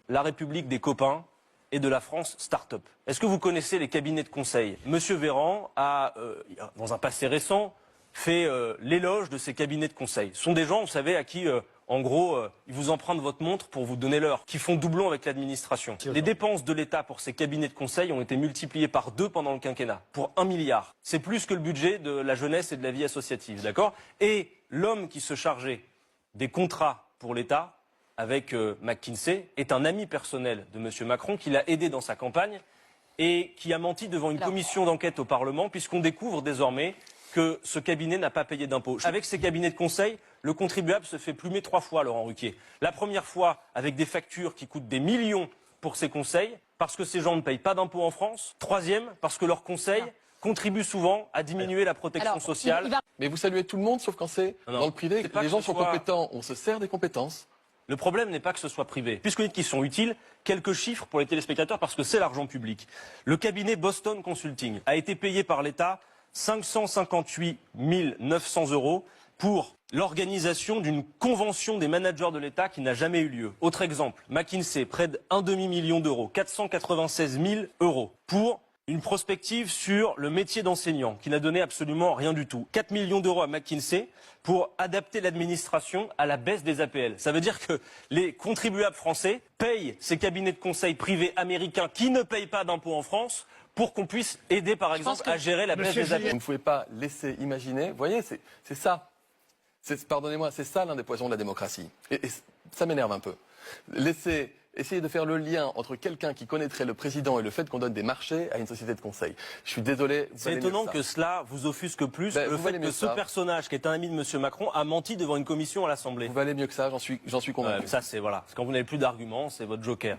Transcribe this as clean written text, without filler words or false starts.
la République des copains et de la France start-up. Est-ce que vous connaissez les cabinets de conseil? Monsieur Véran a, dans un passé récent, fait l'éloge de ces cabinets de conseil. Ce sont des gens, vous savez, à qui, en gros, ils vous empruntent votre montre pour vous donner l'heure, qui font doublon avec l'administration. Les dépenses de l'État pour ces cabinets de conseil ont été multipliées par 2 pendant le quinquennat, pour 1 milliard. C'est plus que le budget de la jeunesse et de la vie associative, d'accord? Et l'homme qui se chargeait des contrats pour l'État, avec McKinsey, est un ami personnel de M. Macron qui l'a aidé dans sa campagne et qui a menti devant une commission d'enquête au Parlement, puisqu'on découvre désormais que ce cabinet n'a pas payé d'impôts. Avec ces cabinets de conseil, le contribuable se fait plumer 3 fois, Laurent Ruquier. La première fois avec des factures qui coûtent des millions pour ces conseils, parce que ces gens ne payent pas d'impôts en France. Troisième, parce que leurs conseils contribuent souvent à diminuer la protection sociale. Mais vous saluez tout le monde, sauf quand c'est dans le privé, que les gens sont compétents, on se sert des compétences. Le problème n'est pas que ce soit privé. Puisqu'on dit qu'ils sont utiles, quelques chiffres pour les téléspectateurs, parce que c'est l'argent public. Le cabinet Boston Consulting a été payé par l'État 558 900 € pour l'organisation d'une convention des managers de l'État qui n'a jamais eu lieu. Autre exemple, McKinsey, près d'1 demi-million d'euros, 496 000 € pour une prospective sur le métier d'enseignant qui n'a donné absolument rien du tout. 4 millions d'euros à McKinsey pour adapter l'administration à la baisse des APL. Ça veut dire que les contribuables français payent ces cabinets de conseil privés américains qui ne payent pas d'impôts en France pour qu'on puisse aider, par exemple, à gérer la baisse des APL. Vous ne pouvez pas laisser imaginer, vous voyez, c'est ça. Pardonnez-moi, c'est ça l'un des poisons de la démocratie. Et ça m'énerve un peu. Essayer de faire le lien entre quelqu'un qui connaîtrait le président et le fait qu'on donne des marchés à une société de conseil. Je suis désolé. C'est étonnant que cela vous offusque plus que le fait que ce personnage, qui est un ami de M. Macron, a menti devant une commission à l'Assemblée. Vous valez mieux que ça, j'en suis convaincu. Ça, c'est voilà. Quand vous n'avez plus d'arguments, c'est votre joker.